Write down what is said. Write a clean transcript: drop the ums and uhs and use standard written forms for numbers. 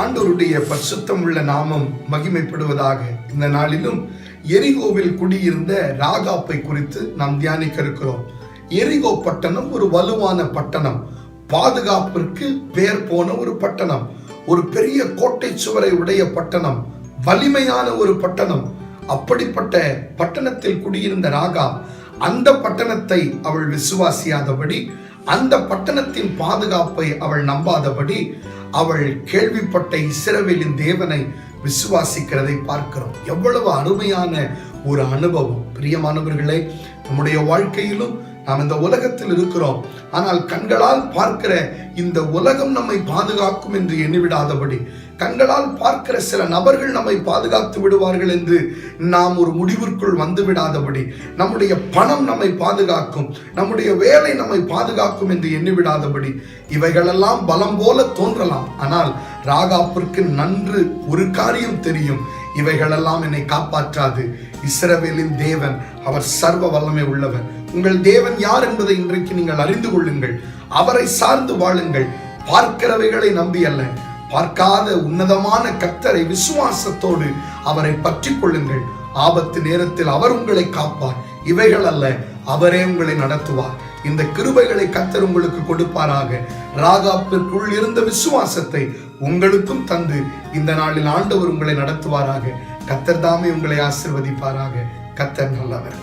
ஆண்டவருடைய பரிசுத்தம் உள்ள நாமம் மகிமைப்படுவதாக. இந்த நாளிலும் எரிகோவில் குடியிருந்த ராகாப்பை குறித்து நாம் தியானிக்க இருக்கிறோம். எரிகோ பட்டணம் ஒரு வலுவான பட்டணம், பாதுகாப்பிற்கு பெயர் போன ஒரு பட்டணம், ஒரு பெரிய கோட்டை சுவரை உடைய பட்டணம், வலிமையான ஒரு பட்டணம். அப்படிப்பட்ட பட்டணத்தில் குடியிருந்த ராகா அந்த பட்டணத்தை அவள் விசுவாசியாதபடி, அந்த பட்டணத்தின் பாதுகாப்பை அவள் நம்பாதபடி, அவள் கேள்விப்பட்ட இஸ்ரவேலின் தேவனை விசுவாசிக்கிறதை பார்க்கிறோம். எவ்வளவு அருமையான ஒரு அனுபவம்! பிரியமானவர்களே, நம்முடைய வாழ்க்கையிலும் நாம் இந்த உலகத்தில் இருக்கிறோம். ஆனால் கண்களால் பார்க்கிற இந்த உலகம் நம்மை பாதுகாக்கும் என்று எண்ணிவிடாதபடி, கண்களால் பார்க்கிற சில நபர்கள் நம்மை பாதுகாத்து விடுவார்கள் என்று நாம் ஒரு முடிவிற்குள் வந்து விடாதபடி, நம்முடைய பணம் நம்மை பாதுகாக்கும், நம்முடைய வேலை நம்மை பாதுகாக்கும் என்று எண்ணிவிடாதபடி, இவைகளெல்லாம் பலம் போல தோன்றலாம். ஆனால் ராகாப்பிற்கு நன்று ஒரு காரியம் தெரியும், இவைகளெல்லாம் என்னை காப்பாற்றாது. இஸ்ரவேலின் தேவன் அவர் சர்வ வல்லமை உள்ளவர். உங்கள் தேவன் யார் என்பதை இன்றைக்கு நீங்கள் அறிந்து கொள்ளுங்கள். அவரை சார்ந்து வாழுங்கள். பார்க்கிறவைகளை நம்பி அல்ல, பார்க்காத உன்னதமான கர்த்தரை விசுவாசத்தோடு அவரை பற்றி கொள்ளுங்கள். ஆபத்து நேரத்தில் அவர் உங்களை காப்பார். இவைகள் அல்ல, அவரே உங்களை நடத்துவார். இந்த கிருபைகளை கர்த்தர் உங்களுக்கு கொடுப்பாராக. ராகாப்பிற்குள் இருந்த விசுவாசத்தை உங்களுக்கும் தந்து இந்த நாளில் ஆண்டவர் உங்களை நடத்துவாராக. கர்த்தர் தாமே உங்களை ஆசீர்வதிப்பாராக. கர்த்தர் நல்லவர்.